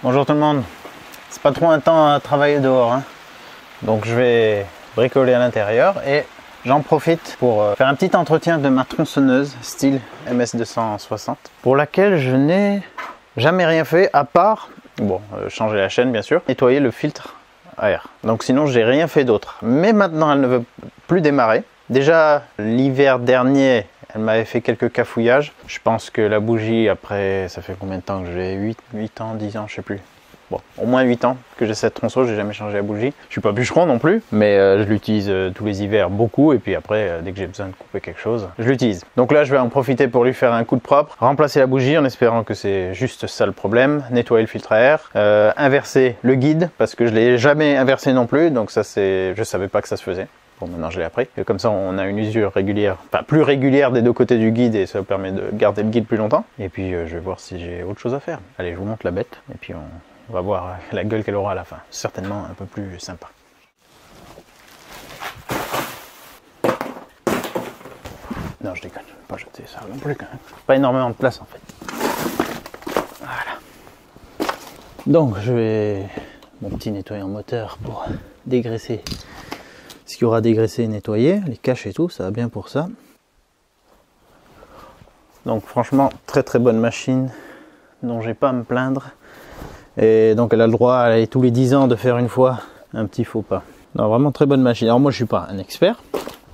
Bonjour tout le monde. C'est pas trop un temps à travailler dehors, hein. Donc je vais bricoler à l'intérieur et j'en profite pour faire un petit entretien de ma tronçonneuse style MS260 pour laquelle je n'ai jamais rien fait à part, changer la chaîne bien sûr, nettoyer le filtre à air. Donc sinon j'ai rien fait d'autre. Mais maintenant elle ne veut plus démarrer. Déjà l'hiver dernier, elle m'avait fait quelques cafouillages. Je pense que la bougie, après, ça fait combien de temps que j'ai 8 ans, 10 ans, je sais plus. Bon, au moins 8 ans que j'ai cette tronçonneuse, j'ai jamais changé la bougie. Je suis pas bûcheron non plus, mais je l'utilise tous les hivers beaucoup. Et puis après, dès que j'ai besoin de couper quelque chose, je l'utilise. Donc là, je vais en profiter pour lui faire un coup de propre, remplacer la bougie en espérant que c'est juste ça le problème, nettoyer le filtre à air, inverser le guide, parce que je l'ai jamais inversé non plus, donc ça c'est, je savais pas que ça se faisait. Bon, maintenant je l'ai appris. Et comme ça, on a une usure régulière, enfin plus régulière des deux côtés du guide et ça permet de garder le guide plus longtemps. Et puis je vais voir si j'ai autre chose à faire. Allez, je vous montre la bête et puis on va voir la gueule qu'elle aura à la fin. Certainement un peu plus sympa. Non, je déconne, je vais pas jeter ça non plus quand même. Pas énormément de place en fait. Voilà. Donc je vais mon petit nettoyant moteur pour dégraisser ce qu'il y aura dégraissé et nettoyé, les caches et tout, ça va bien pour ça. Donc franchement, très très bonne machine, dont j'ai pas à me plaindre. Et donc elle a le droit, allez, tous les 10 ans de faire une fois un petit faux pas. Non, vraiment très bonne machine. Alors moi je suis pas un expert,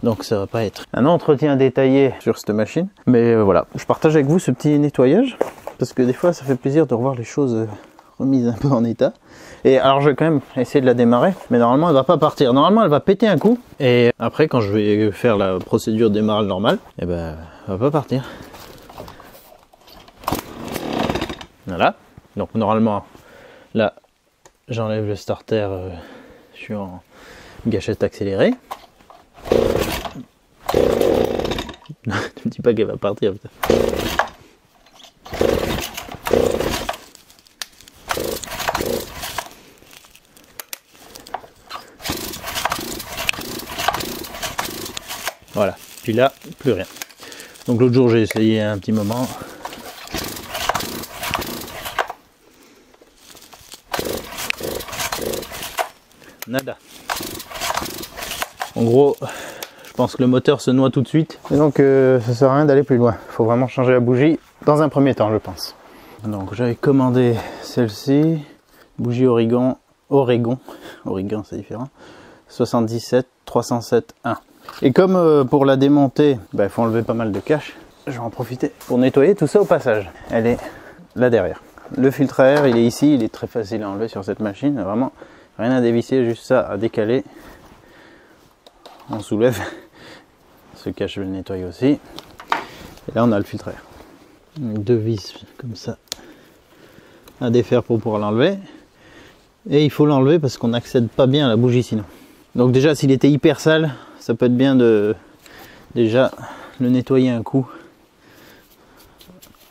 donc ça va pas être un entretien détaillé sur cette machine. Mais voilà, je partage avec vous ce petit nettoyage, parce que des fois ça fait plaisir de revoir les choses remise un peu en état. Et alors je vais quand même essayer de la démarrer, mais normalement elle va pas partir. Normalement elle va péter un coup et après quand je vais faire la procédure de démarrage normale, et ben elle va pas partir. Voilà. Donc normalement là j'enlève le starter, je suis en gâchette accélérée. Ne me dis pas qu'elle va partir, putain. Voilà, puis là, plus rien. Donc l'autre jour, j'ai essayé un petit moment. Nada. En gros, je pense que le moteur se noie tout de suite. Et donc, ça sert à rien d'aller plus loin. Il faut vraiment changer la bougie dans un premier temps, je pense. Donc j'avais commandé celle-ci. Bougie Oregon c'est différent. 77 307 1. Et comme pour la démonter, il faut enlever pas mal de caches, je vais en profiter pour nettoyer tout ça au passage. Elle est là derrière. Le filtre à air, il est ici, il est très facile à enlever sur cette machine. Vraiment, rien à dévisser, juste ça à décaler. On soulève. Ce cache, je vais le nettoyer aussi. Et là, on a le filtre à air. Donc, 2 vis comme ça à défaire pour pouvoir l'enlever. Et il faut l'enlever parce qu'on n'accède pas bien à la bougie sinon. Donc déjà, s'il était hyper sale, ça peut être bien de déjà le nettoyer un coup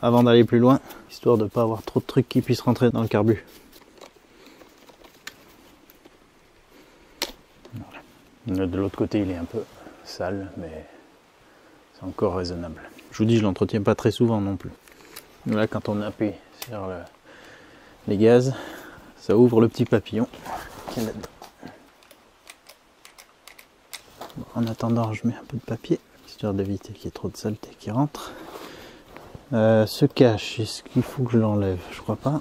avant d'aller plus loin, histoire de ne pas avoir trop de trucs qui puissent rentrer dans le carbu. Voilà. De l'autre côté, il est un peu sale, mais c'est encore raisonnable. Je vous dis, je l'entretiens pas très souvent non plus. Là, quand on appuie sur les gaz, ça ouvre le petit papillon qui est là-dedans. En attendant, je mets un peu de papier, histoire d'éviter qu'il y ait trop de saleté qui rentre. Ce cache, est-ce qu'il faut que je l'enlève? Je crois pas.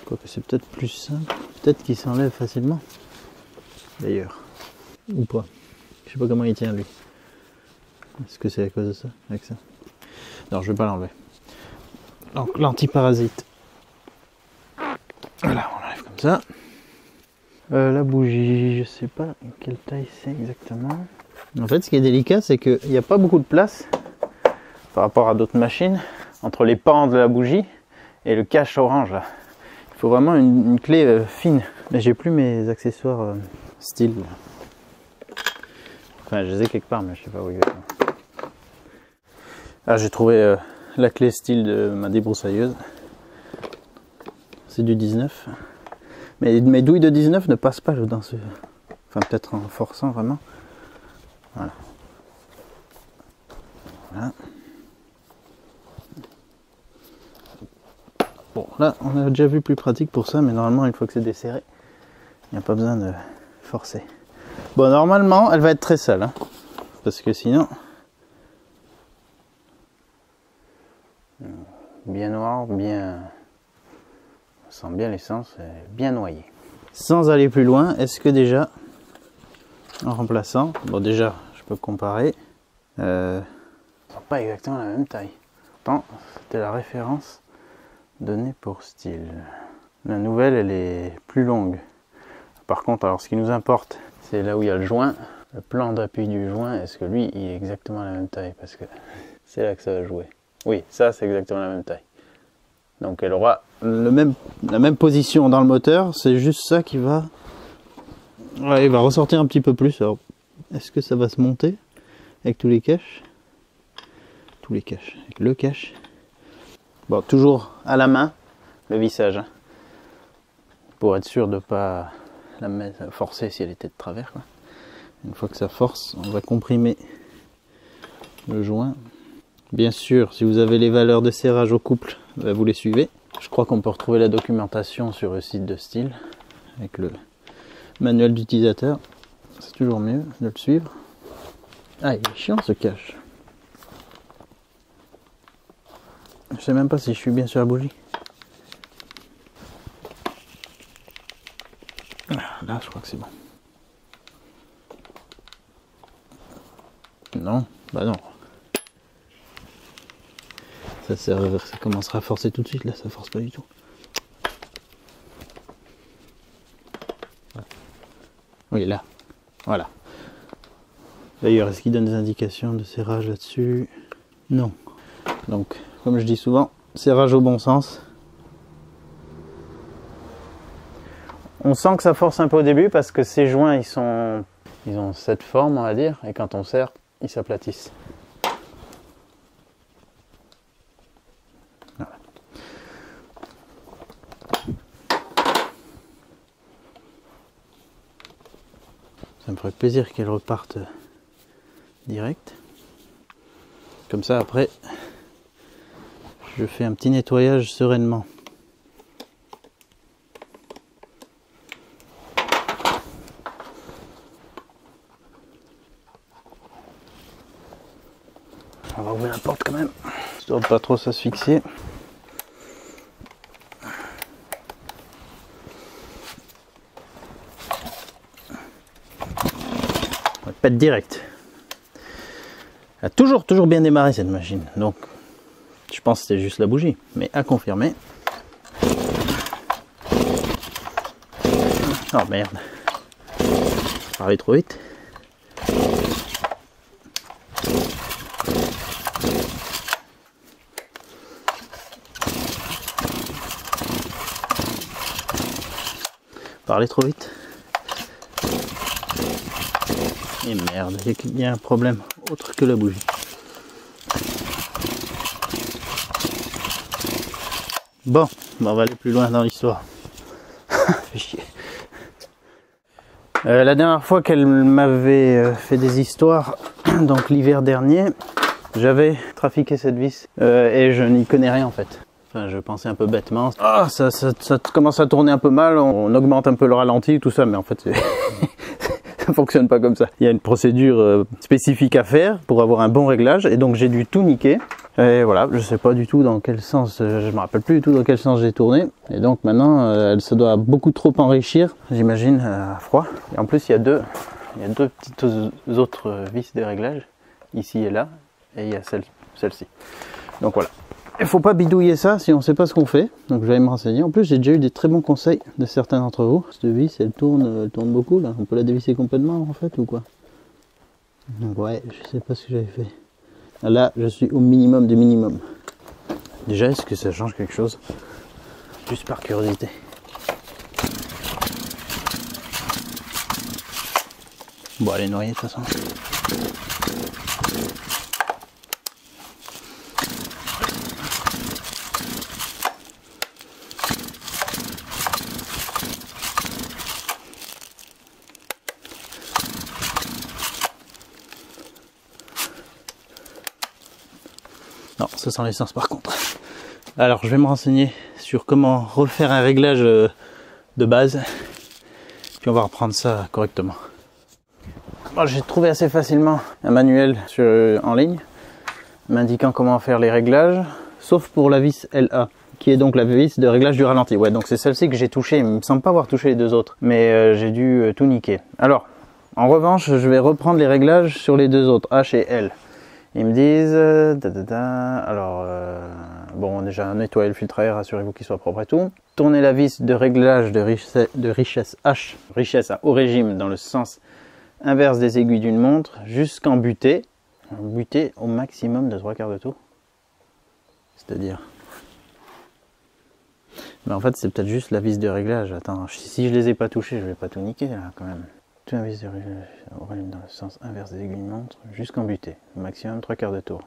Quoique c'est peut-être plus simple. Peut-être qu'il s'enlève facilement. D'ailleurs. Ou pas. Je sais pas comment il tient lui. Est-ce que c'est à cause de ça? Avec ça? Non, je vais pas l'enlever. Donc l'antiparasite. Voilà, on l'enlève comme ça. La bougie, je sais pas quelle taille c'est exactement. En fait, ce qui est délicat, c'est qu'il n'y a pas beaucoup de place par rapport à d'autres machines entre les pans de la bougie et le cache orange là. Il faut vraiment une clé fine. Mais j'ai plus mes accessoires style. Enfin, je les ai quelque part, mais je sais pas où exactement. Ah, j'ai trouvé la clé style de ma débroussailleuse. C'est du 19. Mais mes douilles de 19 ne passent pas dans ce... Enfin, peut-être en forçant vraiment. Voilà. Voilà. Bon, là, on a déjà vu plus pratique pour ça, mais normalement, une fois que c'est desserré, il n'y a pas besoin de forcer. Bon, normalement, elle va être très sale, hein, parce que sinon... Bien noir, bien... On sent bien l'essence, bien noyé. Sans aller plus loin, est-ce que déjà, en remplaçant, bon déjà, je peux comparer, ils sont pas exactement la même taille. Pourtant, c'était la référence donnée pour style. La nouvelle, elle est plus longue. Par contre, alors ce qui nous importe, c'est là où il y a le joint, le plan d'appui du joint. Est-ce que lui, il est exactement la même taille? Parce que c'est là que ça va jouer. Oui, ça, c'est exactement la même taille. Donc elle aura la même position dans le moteur, c'est juste ça qui va... Ouais, il va ressortir un petit peu plus. Alors, est-ce que ça va se monter avec tous les caches? Tous les caches, avec le cache. Bon, toujours à la main, le vissage. Hein, pour être sûr de ne pas la mettre, forcer si elle était de travers. Quoi. Une fois que ça force, on va comprimer le joint. Bien sûr, si vous avez les valeurs de serrage au couple, vous les suivez. Je crois qu'on peut retrouver la documentation sur le site de Stihl avec le manuel d'utilisateur. C'est toujours mieux de le suivre. Ah, il est chiant ce cache. Je sais même pas si je suis bien sur la bougie. Là, je crois que c'est bon. Non, bah non. Ça commencera à forcer tout de suite, là ça force pas du tout. Oui, là, voilà. D'ailleurs, est-ce qu'il donne des indications de serrage là-dessus? Non. Donc, comme je dis souvent, serrage au bon sens. On sent que ça force un peu au début parce que ces joints, ils ont cette forme, on va dire, et quand on serre, ils s'aplatissent. Ça me ferait plaisir qu'elle reparte direct. Comme ça, après, je fais un petit nettoyage sereinement. On va ouvrir la porte quand même, histoire de pas trop s'asphyxier. Pas de direct. Elle a toujours bien démarré cette machine. Donc, je pense que c'était juste la bougie. Mais à confirmer. Oh merde. Je parlais trop vite. Parler trop vite. Et merde, il y a un problème autre que la bougie. Bon, on va aller plus loin dans l'histoire. Fait chier. La dernière fois qu'elle m'avait fait des histoires, donc l'hiver dernier, j'avais trafiqué cette vis et je n'y connais rien en fait. Enfin, je pensais un peu bêtement. Ah, ça commence à tourner un peu mal, on augmente un peu le ralenti, tout ça, mais en fait, ça fonctionne pas comme ça. Il y a une procédure spécifique à faire pour avoir un bon réglage, et donc j'ai dû tout niquer. Et voilà, je sais pas du tout dans quel sens, je me rappelle plus du tout dans quel sens j'ai tourné. Et donc maintenant, elle se doit beaucoup trop enrichir, j'imagine, à froid. Et en plus, il y a deux petites autres vis de réglage, ici et là, et il y a celle-ci. Donc voilà. Il faut pas bidouiller ça si on sait pas ce qu'on fait. Donc je vais aller me renseigner. En plus, j'ai déjà eu des très bons conseils de certains d'entre vous. Cette vis, elle tourne beaucoup là. On peut la dévisser complètement en fait ou quoi? Donc ouais, je sais pas ce que j'avais fait. Là, je suis au minimum du minimum. Déjà, est-ce que ça change quelque chose? Juste par curiosité. Bon, elle est noyée de toute façon. Non, ça sent l'essence par contre. Alors, je vais me renseigner sur comment refaire un réglage de base. Puis on va reprendre ça correctement. Bon, j'ai trouvé assez facilement un manuel en ligne m'indiquant comment faire les réglages, sauf pour la vis LA, qui est donc la vis de réglage du ralenti. Ouais, donc c'est celle-ci que j'ai touchée. Il me semble pas avoir touché les deux autres, mais j'ai dû tout niquer. Alors, en revanche, je vais reprendre les réglages sur les deux autres, H et L. Ils me disent, bon, déjà nettoyer le filtre à air, assurez-vous qu'il soit propre et tout. Tournez la vis de réglage de richesse H, richesse à haut régime dans le sens inverse des aiguilles d'une montre jusqu'en butée. Butée au maximum de 3/4 de tour. C'est-à-dire... Mais en fait, c'est peut-être juste la vis de réglage. Attends, si je les ai pas touchés, je vais pas tout niquer là quand même. La vis de réglage au régime dans le sens inverse des aiguilles d'une montre jusqu'en butée, au maximum 3/4 de tour.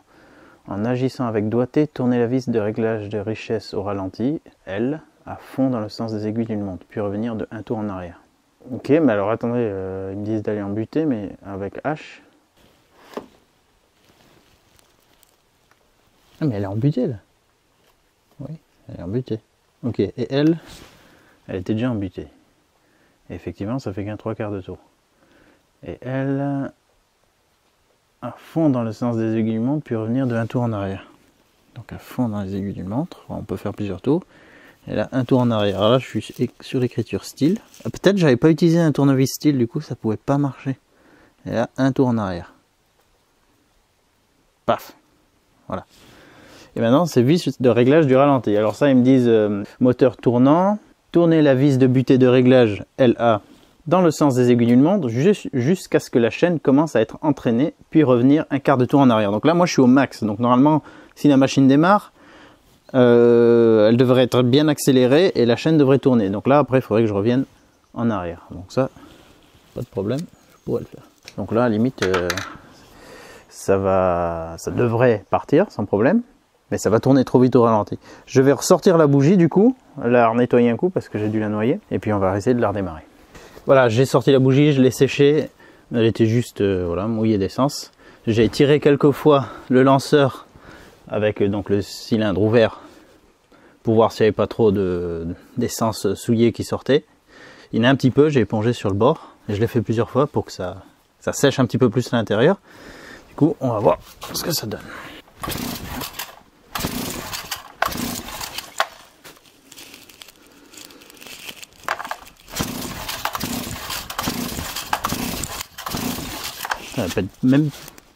En agissant avec doigté, tournez la vis de réglage de richesse au ralenti, L, à fond dans le sens des aiguilles d'une montre, puis revenir de 1 tour en arrière. Ok, mais alors attendez, ils me disent d'aller en butée, mais avec H. Ah, mais elle est en butée là. Oui, elle est en butée. Ok, et elle était déjà en butée. Et effectivement, ça fait qu'un 3/4 de tour. Et elle, à fond dans le sens des aiguilles d'une montre, puis revenir de 1 tour en arrière. Donc à fond dans les aiguilles d'une montre, on peut faire plusieurs tours. Et là, 1 tour en arrière. Alors là, je suis sur l'écriture style. Ah, peut-être j'avais pas utilisé un tournevis style, du coup ça pouvait pas marcher. Et là, 1 tour en arrière. Paf. Voilà. Et maintenant, c'est vis de réglage du ralenti. Alors ça, ils me disent moteur tournant. Tournez la vis de butée de réglage LA dans le sens des aiguilles d'une montre jusqu'à ce que la chaîne commence à être entraînée, puis revenir 1/4 de tour en arrière. Donc là, moi, je suis au max. Donc normalement, si la machine démarre, elle devrait être bien accélérée et la chaîne devrait tourner. Donc là, après, il faudrait que je revienne en arrière. Donc ça, pas de problème, je pourrais le faire. Donc là, à la limite, ça devrait partir sans problème. Mais ça va tourner trop vite au ralenti. Je vais ressortir la bougie du coup, la nettoyer un coup parce que j'ai dû la noyer. Et puis on va essayer de la redémarrer. Voilà, j'ai sorti la bougie, je l'ai séchée. Elle était juste voilà, mouillée d'essence. J'ai tiré quelques fois le lanceur avec donc le cylindre ouvert pour voir s'il n'y avait pas trop d'essence souillée qui sortait. Il y en a un petit peu, j'ai épongé sur le bord. Et je l'ai fait plusieurs fois pour que ça sèche un petit peu plus à l'intérieur. Du coup, on va voir ce que ça donne. Ça pète même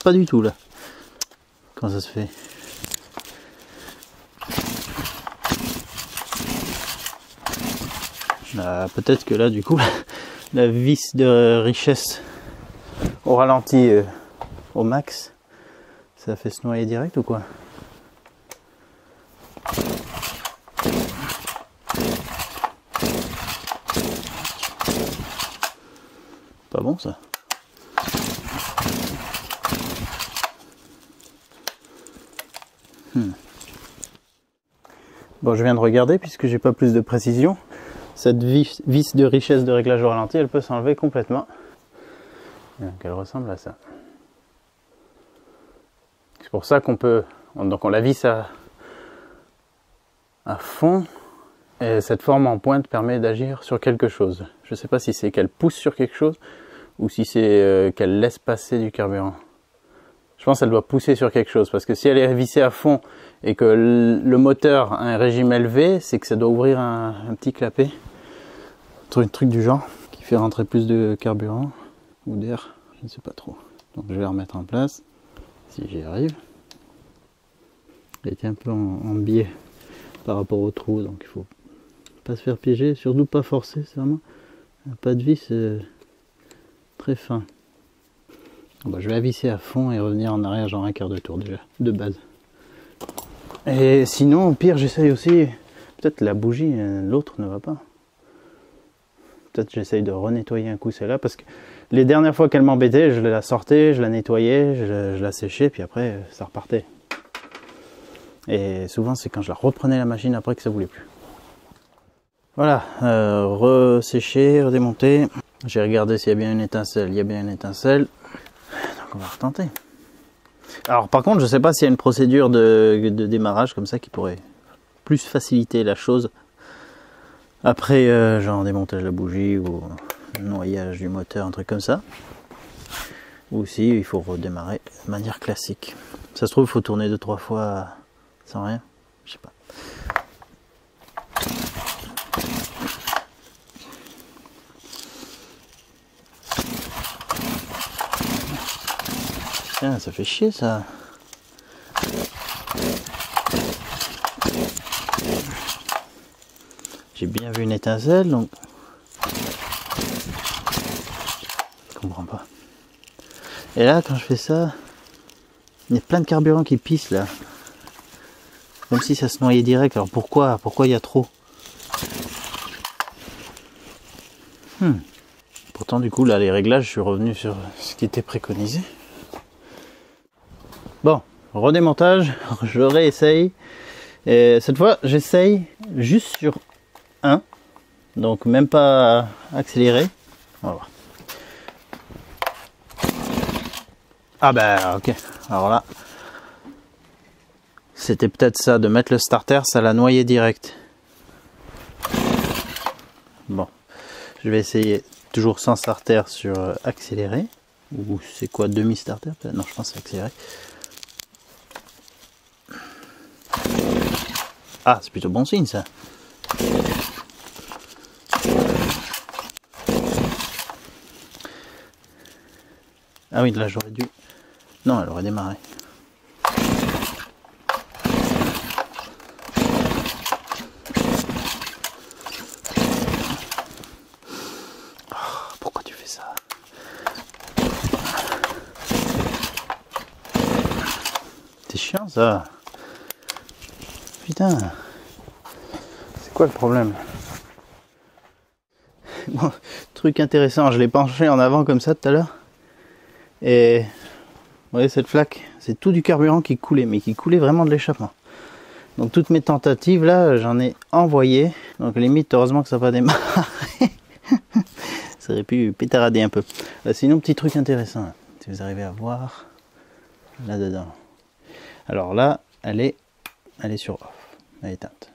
pas du tout là. Quand ça se fait. Peut-être que là du coup la vis de richesse au ralenti au max, ça fait se noyer direct ou quoi? Pas bon ça. Bon, je viens de regarder puisque j'ai pas plus de précision. Cette vis de richesse de réglage au ralenti, elle peut s'enlever complètement. Donc elle ressemble à ça. C'est pour ça qu'on peut, donc on la visse à fond. Et cette forme en pointe permet d'agir sur quelque chose. Je ne sais pas si c'est qu'elle pousse sur quelque chose ou si c'est qu'elle laisse passer du carburant. Je pense qu'elle doit pousser sur quelque chose parce que si elle est vissée à fond et que le moteur a un régime élevé, c'est que ça doit ouvrir un petit clapet. Un truc du genre qui fait rentrer plus de carburant ou d'air, je ne sais pas trop. Donc je vais la remettre en place si j'y arrive. Elle était un peu en biais par rapport au trou, donc il faut pas se faire piéger, surtout pas forcer, c'est vraiment un pas de vis très fin. Bon, je vais la visser à fond et revenir en arrière genre 1/4 de tour déjà, de base. Et sinon, au pire, j'essaye aussi, peut-être la bougie, l'autre ne va pas. Peut-être j'essaye de renettoyer un coup celle-là, parce que les dernières fois qu'elle m'embêtait, je la sortais, je la nettoyais, je la séchais, puis après, ça repartait. Et souvent, c'est quand je la reprenais la machine après que ça voulait plus. Voilà, ressécher, redémonter. J'ai regardé s'il y a bien une étincelle. Il y a bien une étincelle. Donc on va retenter. Alors par contre, je ne sais pas s'il y a une procédure de démarrage comme ça qui pourrait plus faciliter la chose. Après, genre démontage de la bougie ou noyage du moteur, un truc comme ça. Ou si il faut redémarrer de manière classique. Ça se trouve, il faut tourner 2-3 fois sans rien. Je sais pas. Tiens, ça fait chier ça. J'ai bien vu une étincelle, donc je comprends pas. Et là, quand je fais ça, il y a plein de carburant qui pisse là. Comme si ça se noyait direct. Alors pourquoi il y a trop? Pourtant, du coup, là, les réglages, je suis revenu sur ce qui était préconisé. Bon, redémontage, je réessaye. Et cette fois, j'essaye juste sur 1. Donc, même pas accéléré. On va voir. Ah bah, ok. Alors là, c'était peut-être ça, de mettre le starter, ça l'a noyé direct. Bon, je vais essayer toujours sans starter sur accéléré. Ou c'est quoi, demi-starter? Non, je pense que c'est accéléré. Ah, c'est plutôt bon signe ça. Ah oui, là j'aurais dû... Non, elle aurait démarré. Oh, pourquoi tu fais ça? C'est chiant ça. Putain, c'est quoi le problème? Bon, truc intéressant, je l'ai penché en avant comme ça tout à l'heure. Et vous voyez cette flaque, c'est tout du carburant qui coulait, mais qui coulait vraiment de l'échappement. Donc toutes mes tentatives là, j'en ai envoyé. Donc limite, heureusement que ça n'a pas démarré. Ça aurait pu pétarader un peu. Sinon, petit truc intéressant, si vous arrivez à voir là-dedans. Alors là, elle est sur off, elle est éteinte.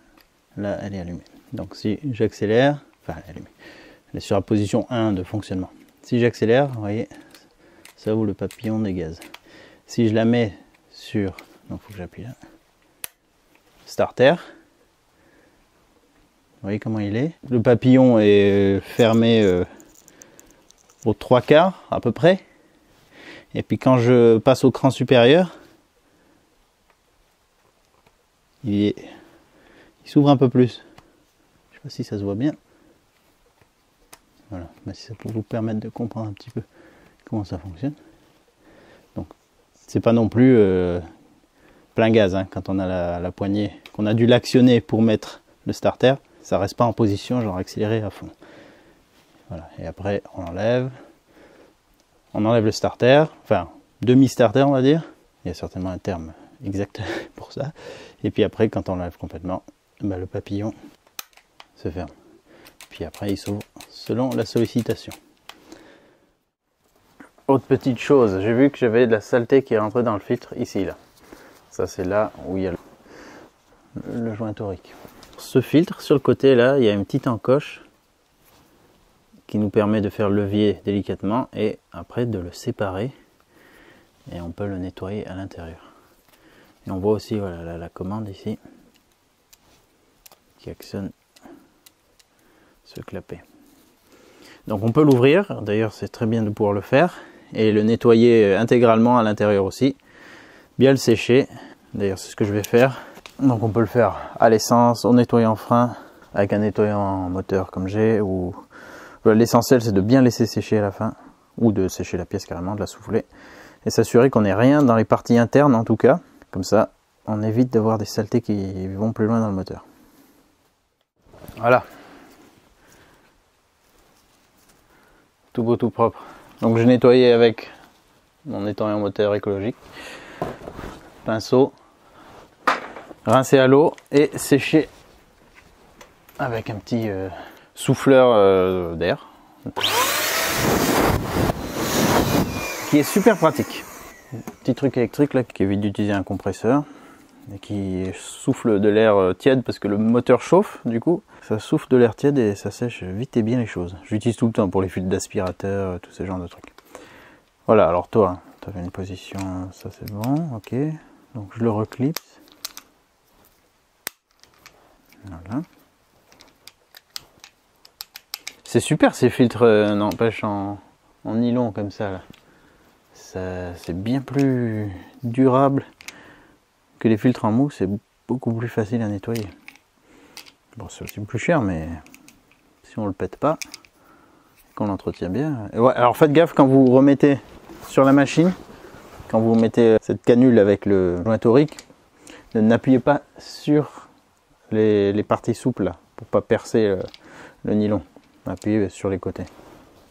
Là, elle est allumée. Donc si j'accélère, enfin elle est allumée. Elle est sur la position 1 de fonctionnement. Si j'accélère, vous voyez, ça ouvre le papillon des gaz. Si je la mets sur, donc il faut que j'appuie là, starter, vous voyez comment il est. Le papillon est fermé aux 3/4 à peu près. Et puis quand je passe au cran supérieur, il s'ouvre un peu plus. Je sais pas si ça se voit bien. Voilà, mais si ça peut vous permettre de comprendre un petit peu comment ça fonctionne. Donc c'est pas non plus plein gaz hein, quand on a la poignée, qu'on a dû l'actionner pour mettre le starter, ça reste pas en position genre accéléré à fond. Voilà, et après on enlève le starter, enfin demi-starter on va dire, il y a certainement un terme exact pour ça. Et puis après quand on enlève complètement, bah, le papillon se ferme. Puis après il s'ouvre selon la sollicitation. Autre petite chose, j'ai vu que j'avais de la saleté qui est rentrée dans le filtre ici là. Ça c'est là où il y a le joint torique. Ce filtre sur le côté là, il y a une petite encoche qui nous permet de faire levier délicatement et après de le séparer et on peut le nettoyer à l'intérieur. Et on voit aussi voilà, la commande ici qui actionne ce clapet. Donc on peut l'ouvrir, d'ailleurs c'est très bien de pouvoir le faire et le nettoyer intégralement à l'intérieur aussi, bien le sécher, d'ailleurs c'est ce que je vais faire. Donc on peut le faire à l'essence, au nettoyant frein, avec un nettoyant moteur comme j'ai, ou l'essentiel c'est de bien laisser sécher à la fin, ou de sécher la pièce carrément, de la souffler, et s'assurer qu'on n'ait rien dans les parties internes en tout cas, comme ça on évite d'avoir des saletés qui vont plus loin dans le moteur. Voilà. Tout beau, tout propre. Donc je nettoyais avec mon nettoyant moteur écologique, pinceau, rincer à l'eau et sécher avec un petit souffleur d'air qui est super pratique. Petit truc électrique là qui évite d'utiliser un compresseur. et qui souffle de l'air tiède parce que le moteur chauffe, du coup ça souffle de l'air tiède et ça sèche vite et bien les choses. J'utilise tout le temps pour les filtres d'aspirateur, tous ces genres de trucs. Voilà, alors toi, tu avais une position, ça c'est bon, ok. Donc je le reclipse. Voilà. C'est super ces filtres, n'empêche en nylon comme ça là. C'est bien plus durable que les filtres en mousse, c'est beaucoup plus facile à nettoyer. Bon, c'est aussi plus cher, mais si on le pète pas, qu'on l'entretient bien. Et ouais, alors faites gaffe quand vous remettez sur la machine, quand vous mettez cette canule avec le joint torique, n'appuyez pas sur les parties souples là, pour pas percer le nylon. Appuyez sur les côtés.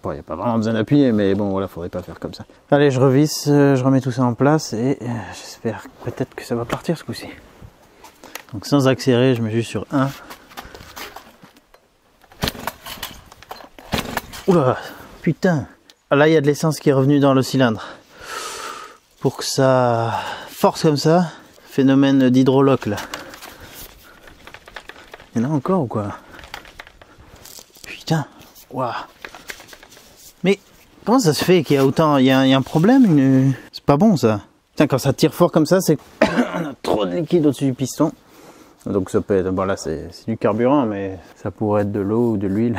Bon, il n'y a pas vraiment besoin d'appuyer, mais bon, voilà, faudrait pas faire comme ça. Allez, je revisse, je remets tout ça en place et j'espère peut-être que ça va partir ce coup-ci. Donc sans accélérer, je mets juste sur 1. Oula, putain. Là, il y a de l'essence qui est revenue dans le cylindre. Pour que ça force comme ça, phénomène d'hydroloc là. Il y en a encore ou quoi? Putain, waouh. Mais comment ça se fait qu'il y a autant, il y a un problème, c'est pas bon ça. Putain, quand ça tire fort comme ça, c'est on a trop de liquide au-dessus du piston. Donc ça peut être, bon là c'est du carburant, mais ça pourrait être de l'eau ou de l'huile,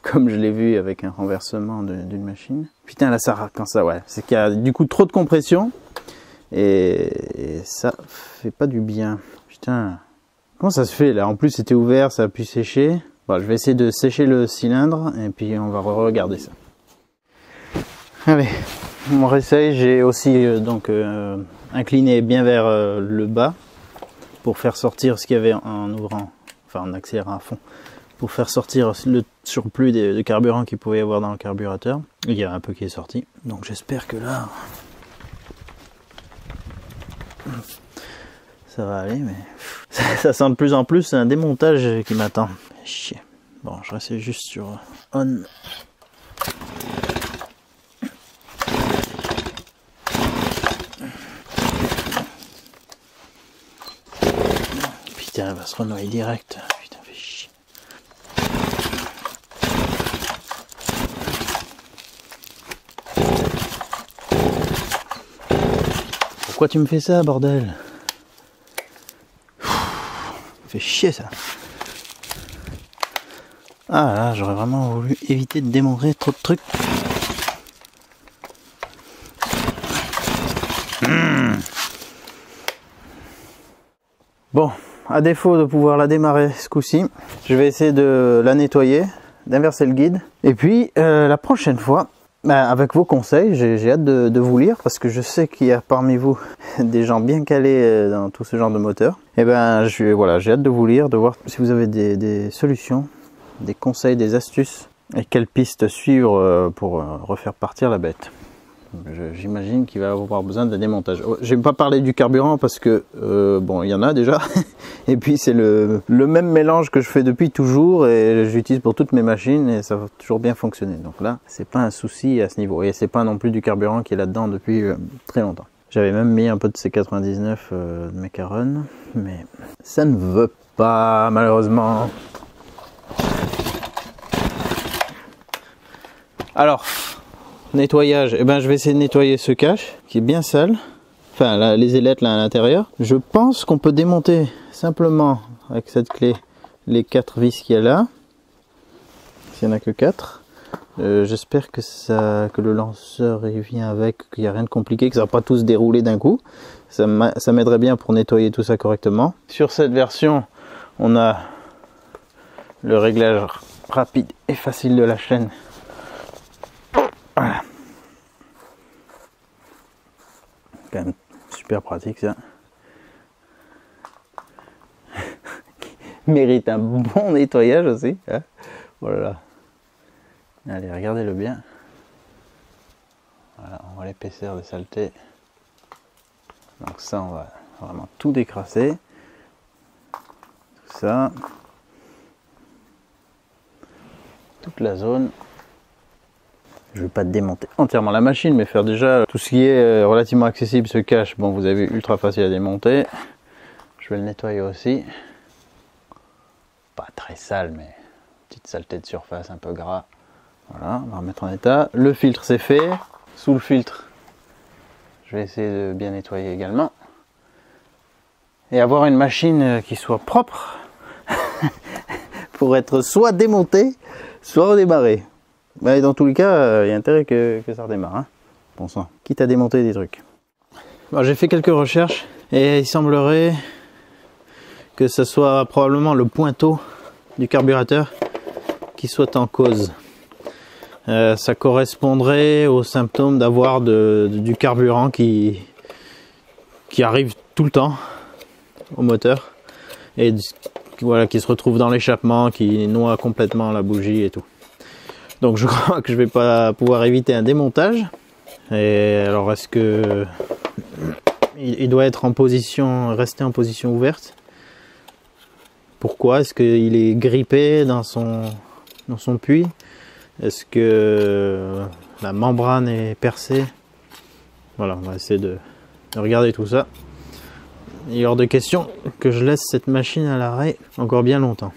comme je l'ai vu avec un renversement d'une machine. Putain là ça, quand ça, ouais, c'est qu'il y a du coup trop de compression et ça fait pas du bien. Putain, comment ça se fait là? En plus c'était ouvert, ça a pu sécher. Bon, je vais essayer de sécher le cylindre et puis on va regarder ça. Allez, on réessaye. J'ai aussi donc incliné bien vers le bas pour faire sortir ce qu'il y avait en ouvrant, enfin en accélérant à fond, pour faire sortir le surplus de carburant qu'il pouvait y avoir dans le carburateur. Il y a un peu qui est sorti, donc j'espère que là ça va aller, mais ça sent de plus en plus, c'est un démontage qui m'attend. Chier. Bon, je reste juste sur on. Putain, elle va se renoyer direct. Putain, fait chier. Pourquoi tu me fais ça, bordel? Fait chier ça. Ah là, j'aurais vraiment voulu éviter de démontrer trop de trucs. Bon, à défaut de pouvoir la démarrer ce coup-ci, je vais essayer de la nettoyer, d'inverser le guide. Et puis, la prochaine fois, avec vos conseils, j'ai hâte de vous lire parce que je sais qu'il y a parmi vous des gens bien calés dans tout ce genre de moteur. Et ben, voilà, j'ai hâte de vous lire, de voir si vous avez des solutions, des conseils, des astuces et quelles pistes suivre pour refaire partir la bête. J'imagine qu'il va avoir besoin de démontage. J'ai pas parlé du carburant parce que bon, il y en a déjà et puis c'est le même mélange que je fais depuis toujours et j'utilise pour toutes mes machines et ça va toujours bien fonctionner. Donc là, c'est pas un souci à ce niveau et c'est pas non plus du carburant qui est là-dedans depuis très longtemps. J'avais même mis un peu de C99 de mes Caron, mais ça ne veut pas malheureusement. Alors, nettoyage, eh ben, je vais essayer de nettoyer ce cache qui est bien sale, enfin là, les ailettes là à l'intérieur. Je pense qu'on peut démonter simplement avec cette clé les 4 vis qu'il y a là, s'il n'y en a que 4. J'espère que le lanceur il vient avec, qu'il n'y a rien de compliqué, que ça ne va pas tous dérouler d'un coup. Ça m'aiderait bien pour nettoyer tout ça correctement. Sur cette version, on a le réglage rapide et facile de la chaîne. Voilà. Quand même super pratique ça. Mérite un bon nettoyage aussi. Hein, voilà. Allez, regardez-le bien. Voilà, on voit l'épaisseur des saletés. Donc ça, on va vraiment tout décrasser. Tout ça. Toute la zone. Je ne vais pas démonter entièrement la machine, mais faire déjà tout ce qui est relativement accessible, ce cache. Bon, vous avez vu, ultra facile à démonter. Je vais le nettoyer aussi. Pas très sale, mais petite saleté de surface, un peu gras. Voilà, on va remettre en état. Le filtre c'est fait. Sous le filtre, je vais essayer de bien nettoyer également. Et avoir une machine qui soit propre pour être soit démontée, soit redémarrée. Mais dans tous les cas, il y a intérêt que ça redémarre. Hein. Bon sang, quitte à démonter des trucs. Bon, j'ai fait quelques recherches et il semblerait que ce soit probablement le pointeau du carburateur qui soit en cause. Ça correspondrait aux symptômes d'avoir du carburant qui arrive tout le temps au moteur et voilà, qui se retrouve dans l'échappement, qui noie complètement la bougie et tout. Donc je crois que je vais pas pouvoir éviter un démontage. Et alors est-ce que il doit être en position, rester en position ouverte? Pourquoi? Est-ce qu'il est grippé dans son puits? Est-ce que la membrane est percée? Voilà, on va essayer de regarder tout ça. Il est hors de question que je laisse cette machine à l'arrêt encore bien longtemps.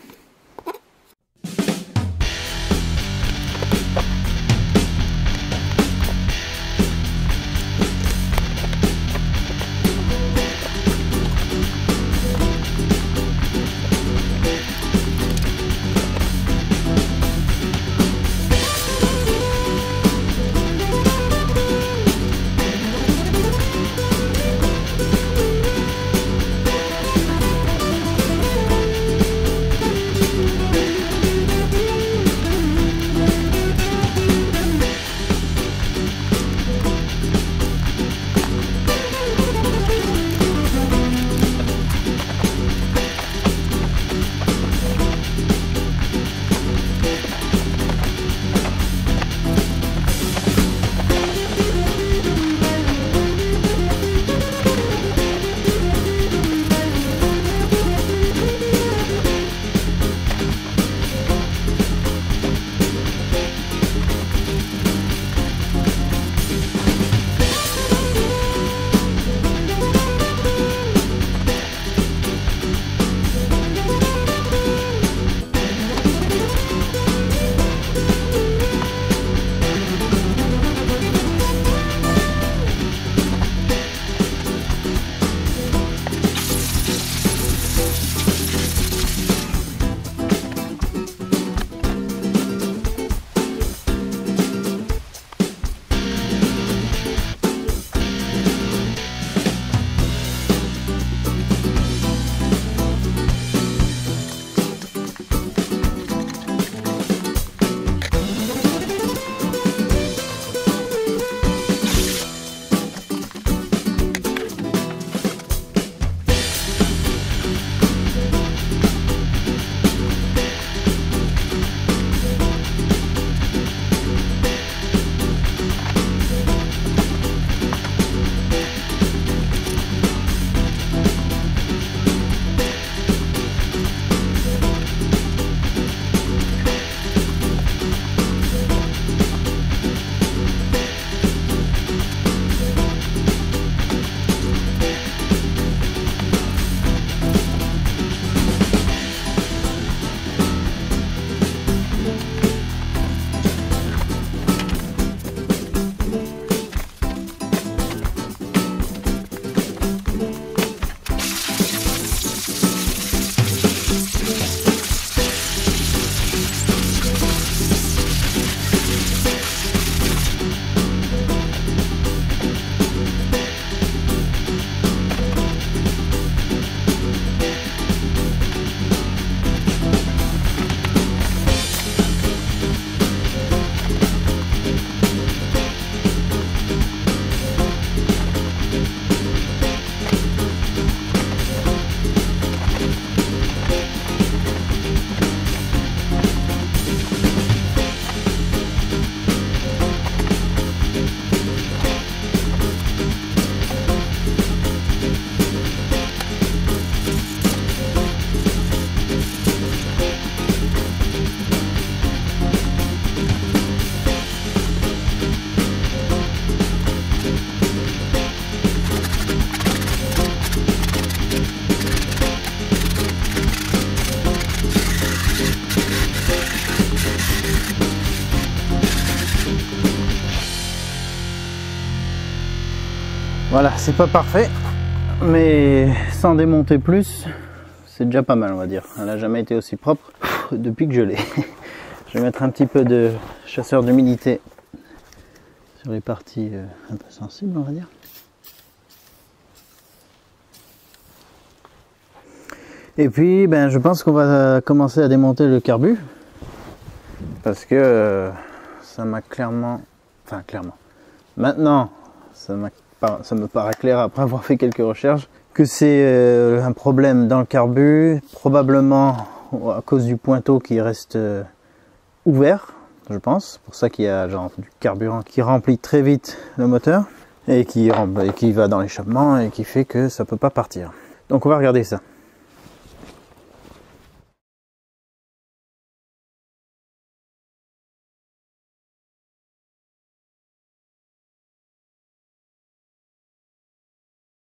Voilà, c'est pas parfait, mais sans démonter plus, c'est déjà pas mal, on va dire. Elle n'a jamais été aussi propre depuis que je l'ai. Je vais mettre un petit peu de chasseur d'humidité sur les parties un peu sensibles, on va dire. Et puis, ben, je pense qu'on va commencer à démonter le carbu. Parce que ça m'a clairement... Enfin, clairement. Maintenant, ça me paraît clair après avoir fait quelques recherches que c'est un problème dans le carbu, probablement à cause du pointeau qui reste ouvert, je pense. C'est pour ça qu'il y a genre du carburant qui remplit très vite le moteur et qui va dans l'échappement et qui fait que ça peut pas partir. Donc on va regarder ça.